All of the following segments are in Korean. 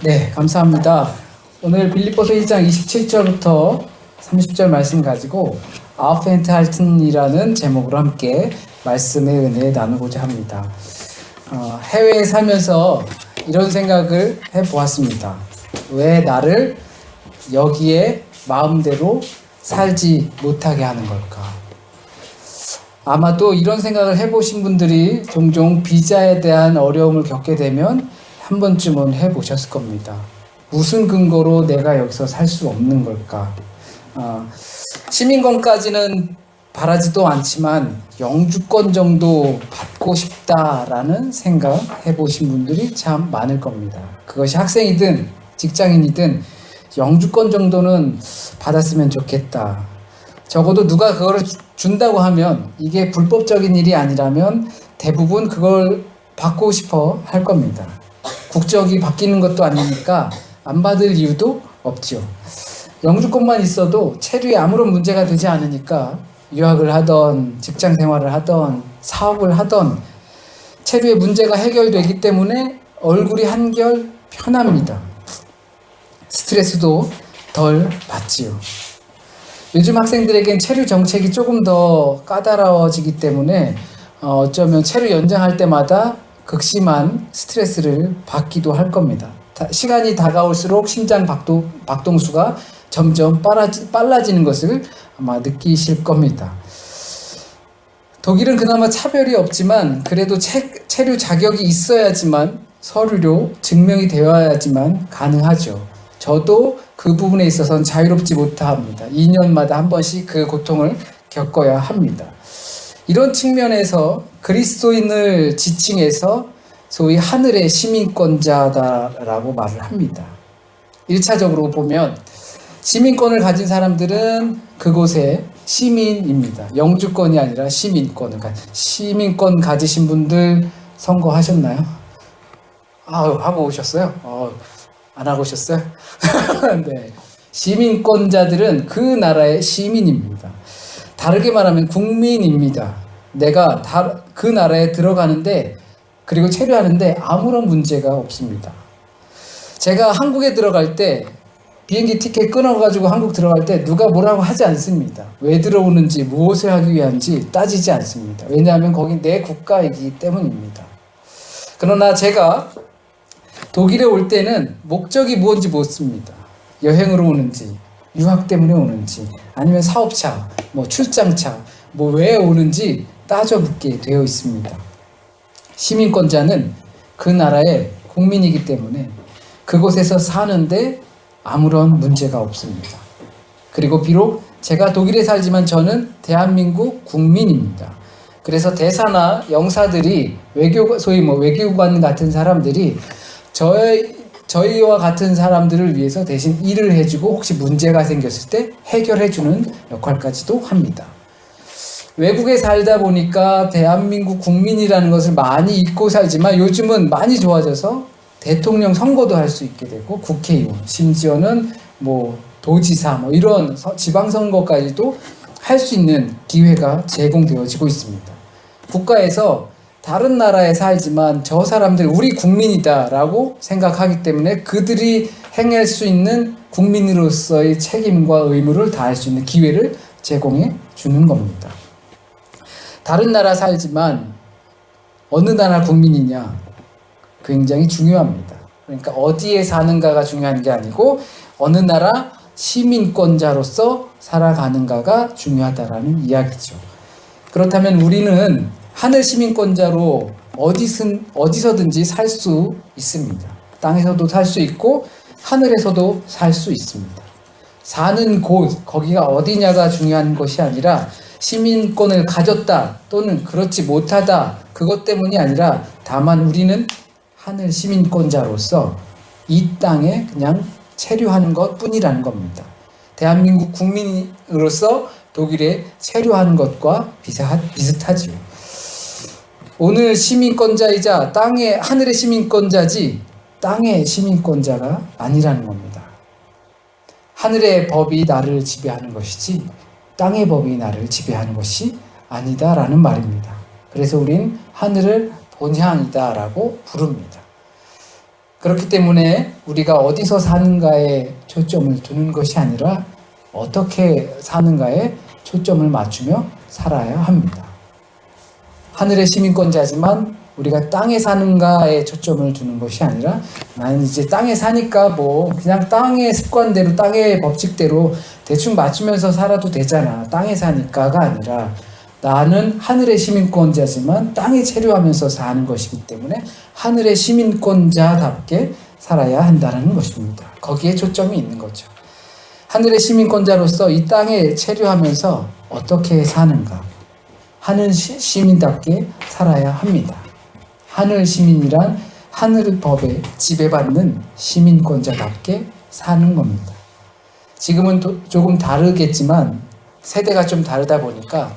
네, 감사합니다. 오늘 빌립보서 1장 27절부터 30절 말씀 가지고 아우펜트할튼이라는 제목으로 함께 말씀의 은혜 나누고자 합니다. 해외에 살면서 이런 생각을 해보았습니다. 왜 나를 여기에 마음대로 살지 못하게 하는 걸까? 아마도 이런 생각을 해보신 분들이 종종 비자에 대한 어려움을 겪게 되면 한 번쯤은 해보셨을 겁니다. 무슨 근거로 내가 여기서 살 수 없는 걸까? 시민권까지는 바라지도 않지만 영주권 정도 받고 싶다라는 생각 해보신 분들이 참 많을 겁니다. 그것이 학생이든 직장인이든 영주권 정도는 받았으면 좋겠다. 적어도 누가 그걸 준다고 하면 이게 불법적인 일이 아니라면 대부분 그걸 받고 싶어 할 겁니다. 국적이 바뀌는 것도 아니니까 안 받을 이유도 없죠. 영주권만 있어도 체류에 아무런 문제가 되지 않으니까 유학을 하던 직장 생활을 하던 사업을 하던 체류에 문제가 해결되기 때문에 얼굴이 한결 편합니다. 스트레스도 덜 받지요. 요즘 학생들에겐 체류 정책이 조금 더 까다로워지기 때문에 어쩌면 체류 연장할 때마다 극심한 스트레스를 받기도 할 겁니다. 시간이 다가올수록 심장 박동수가 점점 빨라지는 것을 아마 느끼실 겁니다. 독일은 그나마 차별이 없지만 그래도 체류 자격이 있어야지만 서류로 증명이 되어야지만 가능하죠. 저도 그 부분에 있어서는 자유롭지 못합니다. 2년마다 한 번씩 그 고통을 겪어야 합니다. 이런 측면에서 그리스도인을 지칭해서 소위 하늘의 시민권자다라고 말을 합니다. 1차적으로 보면 시민권을 가진 사람들은 그곳의 시민입니다. 영주권이 아니라 시민권. 그러니까 시민권 가지신 분들 선거하셨나요? 하고 오셨어요? 안 하고 오셨어요? 네. 시민권자들은 그 나라의 시민입니다. 다르게 말하면 국민입니다. 내가 그 나라에 들어가는데 그리고 체류하는데 아무런 문제가 없습니다. 제가 한국에 들어갈 때 비행기 티켓 끊어가지고 한국 들어갈 때 누가 뭐라고 하지 않습니다. 왜 들어오는지 무엇을 하기 위한지 따지지 않습니다. 왜냐하면 거긴 내 국가이기 때문입니다. 그러나 제가 독일에 올 때는 목적이 무엇인지 묻습니다. 여행으로 오는지, 유학 때문에 오는지, 아니면 사업차, 출장차, 왜 오는지 따져 묻게 되어 있습니다. 시민권자는 그 나라의 국민이기 때문에 그곳에서 사는데 아무런 문제가 없습니다. 그리고 비록 제가 독일에 살지만 저는 대한민국 국민입니다. 그래서 대사나 영사들이 소위 외교관 같은 사람들이 저희와 같은 사람들을 위해서 대신 일을 해주고 혹시 문제가 생겼을 때 해결해주는 역할까지도 합니다. 외국에 살다 보니까 대한민국 국민이라는 것을 많이 잊고 살지만 요즘은 많이 좋아져서 대통령 선거도 할 수 있게 되고 국회의원, 심지어는 도지사 이런 지방선거까지도 할 수 있는 기회가 제공되어지고 있습니다. 국가에서 다른 나라에 살지만 저 사람들 우리 국민이다라고 생각하기 때문에 그들이 행할 수 있는 국민으로서의 책임과 의무를 다할 수 있는 기회를 제공해 주는 겁니다. 다른 나라 살지만 어느 나라 국민이냐 굉장히 중요합니다. 그러니까 어디에 사는가가 중요한 게 아니고 어느 나라 시민권자로서 살아가는가가 중요하다라는 이야기죠. 그렇다면 우리는 하늘 시민권자로 어디서든지 살 수 있습니다. 땅에서도 살 수 있고 하늘에서도 살 수 있습니다. 사는 곳, 거기가 어디냐가 중요한 것이 아니라 시민권을 가졌다 또는 그렇지 못하다 그것 때문이 아니라 다만 우리는 하늘 시민권자로서 이 땅에 그냥 체류하는 것 뿐이라는 겁니다. 대한민국 국민으로서 독일에 체류하는 것과 비슷하지요. 오늘 시민권자이자 하늘의 시민권자지 땅의 시민권자가 아니라는 겁니다. 하늘의 법이 나를 지배하는 것이지 땅의 법이 나를 지배하는 것이 아니다라는 말입니다. 그래서 우린 하늘을 본향이다라고 부릅니다. 그렇기 때문에 우리가 어디서 사는가에 초점을 두는 것이 아니라 어떻게 사는가에 초점을 맞추며 살아야 합니다. 하늘의 시민권자지만 우리가 땅에 사는가에 초점을 두는 것이 아니라 나는 이제 땅에 사니까 뭐 그냥 땅의 습관대로 땅의 법칙대로 대충 맞추면서 살아도 되잖아. 땅에 사니까가 아니라 나는 하늘의 시민권자지만 땅에 체류하면서 사는 것이기 때문에 하늘의 시민권자답게 살아야 한다는 것입니다. 거기에 초점이 있는 거죠. 하늘의 시민권자로서 이 땅에 체류하면서 어떻게 사는가? 하늘 시민답게 살아야 합니다. 하늘 시민이란 하늘 법에 지배받는 시민권자답게 사는 겁니다. 지금은 조금 다르겠지만 세대가 좀 다르다 보니까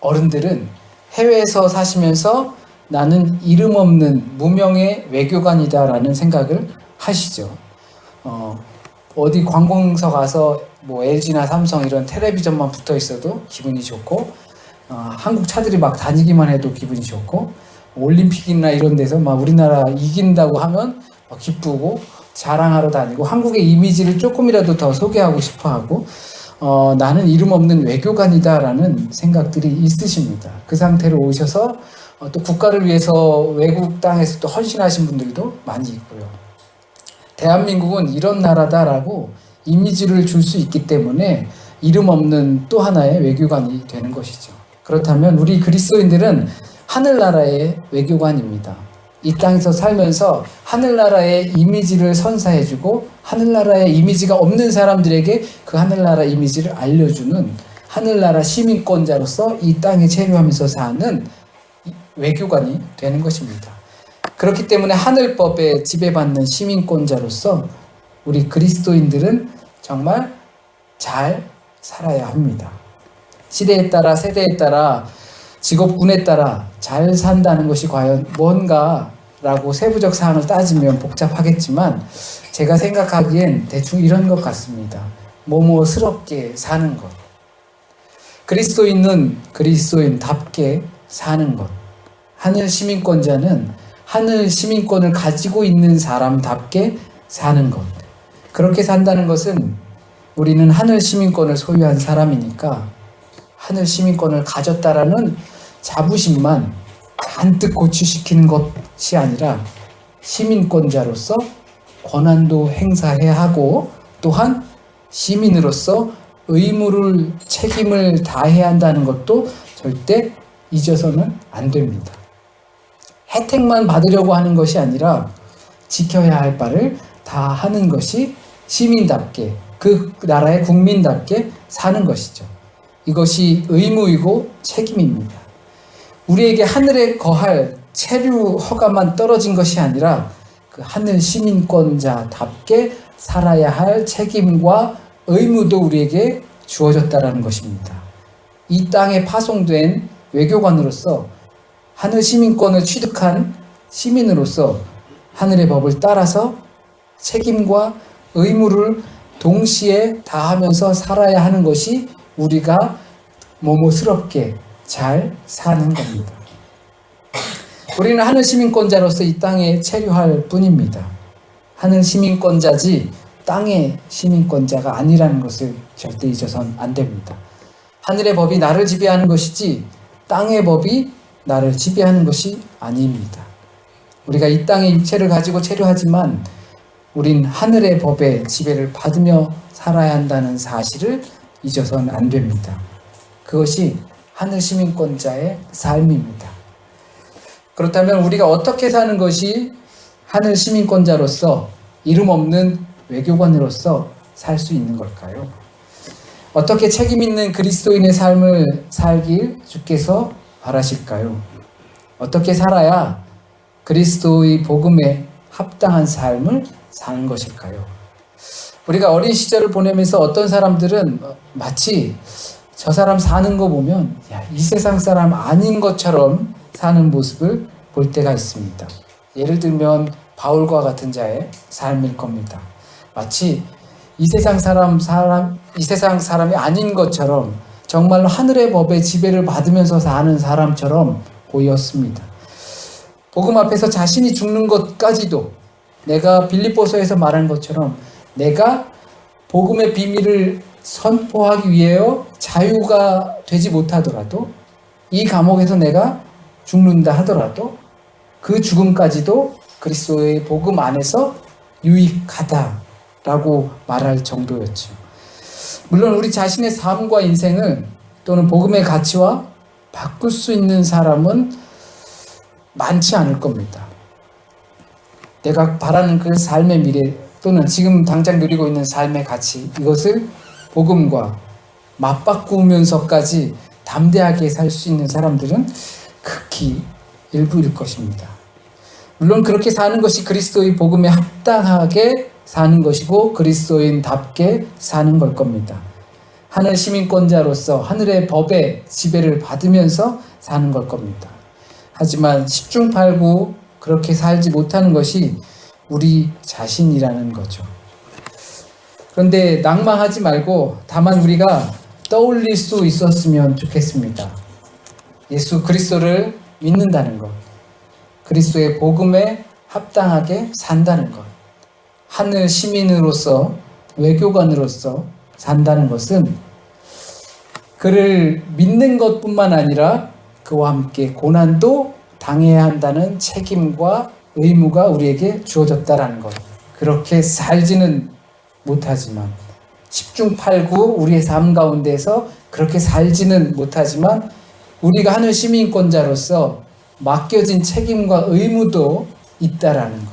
어른들은 해외에서 사시면서 나는 이름 없는 무명의 외교관이다라는 생각을 하시죠. 어디 관공서 가서 뭐 LG나 삼성 이런 텔레비전만 붙어 있어도 기분이 좋고 한국 차들이 막 다니기만 해도 기분이 좋고 올림픽이나 이런 데서 막 우리나라 이긴다고 하면 막 기쁘고 자랑하러 다니고 한국의 이미지를 조금이라도 더 소개하고 싶어하고 나는 이름 없는 외교관이다라는 생각들이 있으십니다. 그 상태로 오셔서 또 국가를 위해서 외국 땅에서 또 헌신하신 분들도 많이 있고요. 대한민국은 이런 나라다라고 이미지를 줄 수 있기 때문에 이름 없는 또 하나의 외교관이 되는 것이죠. 그렇다면 우리 그리스도인들은 하늘나라의 외교관입니다. 이 땅에서 살면서 하늘나라의 이미지를 선사해주고 하늘나라의 이미지가 없는 사람들에게 그 하늘나라 이미지를 알려주는 하늘나라 시민권자로서 이 땅에 체류하면서 사는 외교관이 되는 것입니다. 그렇기 때문에 하늘법에 지배받는 시민권자로서 우리 그리스도인들은 정말 잘 살아야 합니다. 시대에 따라 세대에 따라 직업군에 따라 잘 산다는 것이 과연 뭔가라고 세부적 사항을 따지면 복잡하겠지만 제가 생각하기엔 대충 이런 것 같습니다. 뭐뭐스럽게 사는 것. 그리스도인은 그리스도인답게 사는 것. 하늘 시민권자는 하늘 시민권을 가지고 있는 사람답게 사는 것. 그렇게 산다는 것은 우리는 하늘 시민권을 소유한 사람이니까 하늘 시민권을 가졌다라는 자부심만 잔뜩 고취시키는 것이 아니라 시민권자로서 권한도 행사해야 하고 또한 시민으로서 의무를 책임을 다해야 한다는 것도 절대 잊어서는 안 됩니다. 혜택만 받으려고 하는 것이 아니라 지켜야 할 바를 다 하는 것이 시민답게 그 나라의 국민답게 사는 것이죠. 이것이 의무이고 책임입니다. 우리에게 하늘에 거할 체류 허가만 떨어진 것이 아니라 그 하늘 시민권자답게 살아야 할 책임과 의무도 우리에게 주어졌다라는 것입니다. 이 땅에 파송된 외교관으로서 하늘 시민권을 취득한 시민으로서 하늘의 법을 따라서 책임과 의무를 동시에 다하면서 살아야 하는 것이 우리가 뭐뭐스럽게 잘 사는 겁니다. 우리는 하늘 시민권자로서 이 땅에 체류할 뿐입니다. 하늘 시민권자지 땅의 시민권자가 아니라는 것을 절대 잊어서는 안 됩니다. 하늘의 법이 나를 지배하는 것이지 땅의 법이 나를 지배하는 것이 아닙니다. 우리가 이 땅의 육체를 가지고 체류하지만 우린 하늘의 법의 지배를 받으며 살아야 한다는 사실을 잊어서는 안 됩니다. 그것이 하늘 시민권자의 삶입니다. 그렇다면 우리가 어떻게 사는 것이 하늘 시민권자로서 이름 없는 외교관으로서 살 수 있는 걸까요? 어떻게 책임 있는 그리스도인의 삶을 살길 주께서 바라실까요? 어떻게 살아야 그리스도의 복음에 합당한 삶을 사는 것일까요? 우리가 어린 시절을 보내면서 어떤 사람들은 마치 저 사람 사는 거 보면 이 세상 사람 아닌 것처럼 사는 모습을 볼 때가 있습니다. 예를 들면 바울과 같은 자의 삶일 겁니다. 마치 이 세상 사람이 아닌 것처럼 정말로 하늘의 법의 지배를 받으면서 사는 사람처럼 보였습니다. 복음 앞에서 자신이 죽는 것까지도 내가 빌립보서에서 말한 것처럼 내가 복음의 비밀을 선포하기 위하여 자유가 되지 못하더라도 이 감옥에서 내가 죽는다 하더라도 그 죽음까지도 그리스도의 복음 안에서 유익하다라고 말할 정도였죠. 물론 우리 자신의 삶과 인생을 또는 복음의 가치와 바꿀 수 있는 사람은 많지 않을 겁니다. 내가 바라는 그 삶의 미래 또는 지금 당장 누리고 있는 삶의 가치, 이것을 복음과 맞바꾸면서까지 담대하게 살 수 있는 사람들은 극히 일부일 것입니다. 물론 그렇게 사는 것이 그리스도의 복음에 합당하게 사는 것이고 그리스도인답게 사는 걸 겁니다. 하늘 시민권자로서 하늘의 법의 지배를 받으면서 사는 걸 겁니다. 하지만 10중 8구 그렇게 살지 못하는 것이 우리 자신이라는 거죠. 그런데 낭망하지 말고 다만 우리가 떠올릴 수 있었으면 좋겠습니다. 예수 그리스도를 믿는다는 것, 그리스도의 복음에 합당하게 산다는 것, 하늘 시민으로서 외교관으로서 산다는 것은 그를 믿는 것뿐만 아니라 그와 함께 고난도 당해야 한다는 책임과 의무가 우리에게 주어졌다라는 것. 그렇게 살지는 못하지만 10중 8구 우리의 삶 가운데서 그렇게 살지는 못하지만 우리가 하늘 시민권자로서 맡겨진 책임과 의무도 있다라는 것.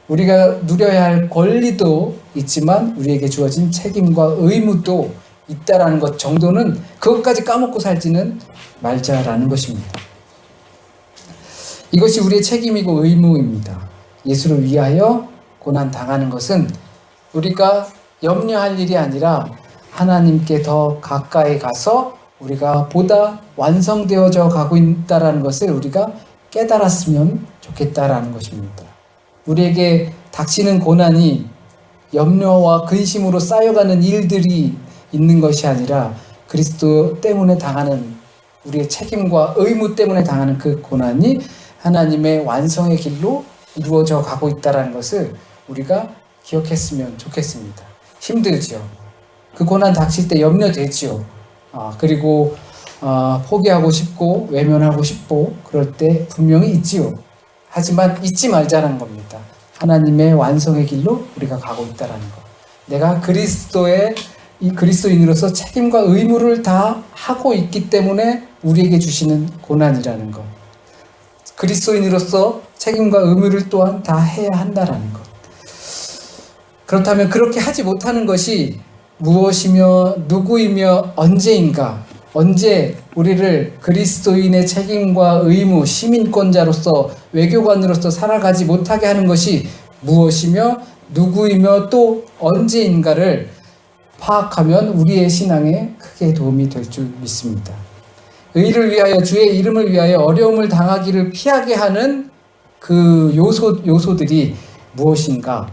우리가 누려야 할 권리도 있지만 우리에게 주어진 책임과 의무도 있다라는 것 정도는 그것까지 까먹고 살지는 말자라는 것입니다. 이것이 우리의 책임이고 의무입니다. 예수를 위하여 고난 당하는 것은 우리가 염려할 일이 아니라 하나님께 더 가까이 가서 우리가 보다 완성되어져 가고 있다는 것을 우리가 깨달았으면 좋겠다라는 것입니다. 우리에게 닥치는 고난이 염려와 근심으로 쌓여가는 일들이 있는 것이 아니라 그리스도 때문에 당하는 우리의 책임과 의무 때문에 당하는 그 고난이 하나님의 완성의 길로 이루어져 가고 있다는 것을 우리가 기억했으면 좋겠습니다. 힘들지요. 그 고난 닥칠 때 염려되지요. 그리고 포기하고 싶고 외면하고 싶고 그럴 때 분명히 있지요. 하지만 잊지 말자는 겁니다. 하나님의 완성의 길로 우리가 가고 있다는 것. 내가 그리스도인으로서 책임과 의무를 다 하고 있기 때문에 우리에게 주시는 고난이라는 것. 그리스도인으로서 책임과 의무를 또한 다 해야 한다는 것. 그렇다면 그렇게 하지 못하는 것이 무엇이며 누구이며 언제인가? 언제 우리를 그리스도인의 책임과 의무, 시민권자로서 외교관으로서 살아가지 못하게 하는 것이 무엇이며 누구이며 또 언제인가를 파악하면 우리의 신앙에 크게 도움이 될 줄 믿습니다. 의를 위하여 주의 이름을 위하여 어려움을 당하기를 피하게 하는 그 요소들이 무엇인가?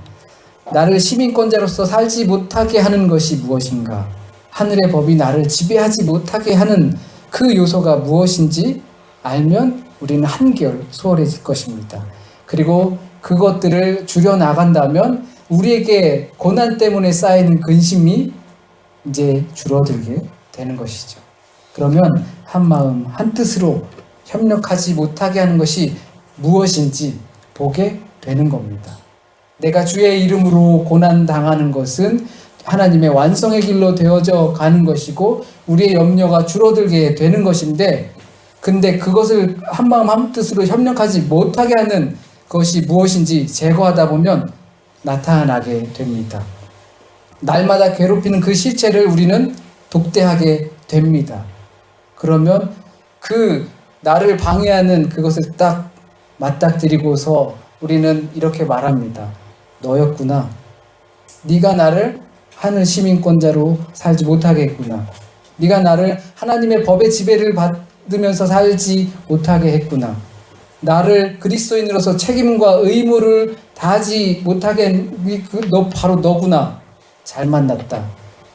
나를 시민권자로서 살지 못하게 하는 것이 무엇인가? 하늘의 법이 나를 지배하지 못하게 하는 그 요소가 무엇인지 알면 우리는 한결 수월해질 것입니다. 그리고 그것들을 줄여나간다면 우리에게 고난 때문에 쌓이는 근심이 이제 줄어들게 되는 것이죠. 그러면 한마음 한뜻으로 협력하지 못하게 하는 것이 무엇인지 보게 되는 겁니다. 내가 주의 이름으로 고난 당하는 것은 하나님의 완성의 길로 되어져 가는 것이고 우리의 염려가 줄어들게 되는 것인데, 근데 그것을 한마음 한뜻으로 협력하지 못하게 하는 것이 무엇인지 제거하다 보면 나타나게 됩니다. 날마다 괴롭히는 그 실체를 우리는 독대하게 됩니다. 그러면 그 나를 방해하는 그것을 딱 맞닥뜨리고서 우리는 이렇게 말합니다. 너였구나. 네가 나를 하늘 시민권자로 살지 못하게 했구나. 네가 나를 하나님의 법의 지배를 받으면서 살지 못하게 했구나. 나를 그리스도인으로서 책임과 의무를 다하지 못하게 너 바로 너구나. 잘 만났다.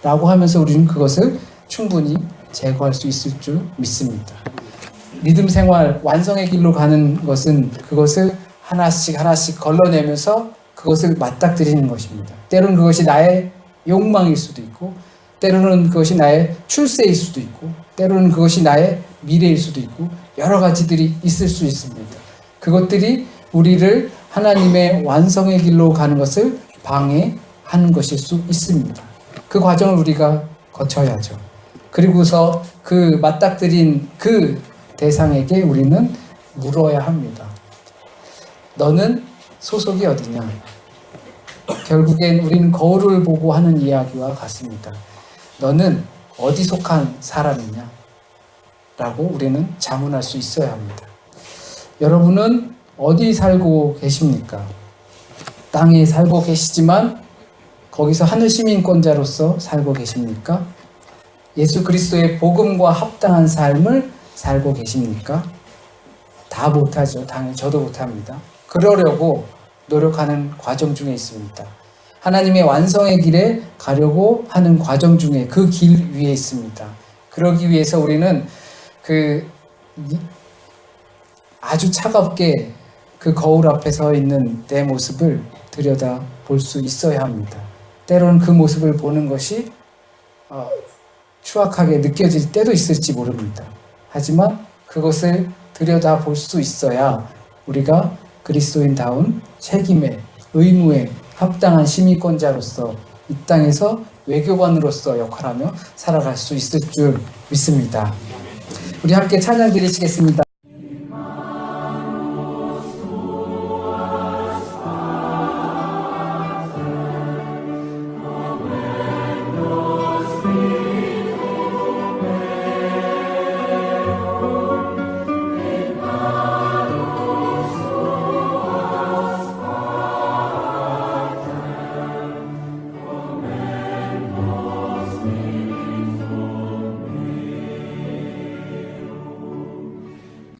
라고 하면서 우리는 그것을 충분히 제거할 수 있을 줄 믿습니다. 믿음 생활 완성의 길로 가는 것은 그것을 하나씩 걸러내면서 그것을 맞닥뜨리는 것입니다. 때로는 그것이 나의 욕망일 수도 있고, 때로는 그것이 나의 출세일 수도 있고, 때로는 그것이 나의 미래일 수도 있고, 여러 가지들이 있을 수 있습니다. 그것들이 우리를 하나님의 완성의 길로 가는 것을 방해하는 것일 수 있습니다. 그 과정을 우리가 거쳐야죠. 그리고서 그 맞닥뜨린 그 대상에게 우리는 물어야 합니다. 너는 소속이 어디냐? 결국엔 우리는 거울을 보고 하는 이야기와 같습니다. 너는 어디 속한 사람이냐? 라고 우리는 자문할 수 있어야 합니다. 여러분은 어디 살고 계십니까? 땅에 살고 계시지만 거기서 하늘 시민권자로서 살고 계십니까? 예수 그리스도의 복음과 합당한 삶을 살고 계십니까? 다 못하죠. 당연히 저도 못합니다. 그러려고 노력하는 과정 중에 있습니다. 하나님의 완성의 길에 가려고 하는 과정 중에 그 길 위에 있습니다. 그러기 위해서 우리는 아주 차갑게 그 거울 앞에 서 있는 내 모습을 들여다 볼 수 있어야 합니다. 때로는 그 모습을 보는 것이 추악하게 느껴질 때도 있을지 모릅니다. 하지만 그것을 들여다 볼 수 있어야 우리가 그리스도인다운 책임의, 의무의 합당한 시민권자로서 이 땅에서 외교관으로서 역할하며 살아갈 수 있을 줄 믿습니다. 우리 함께 찬양 드리시겠습니다.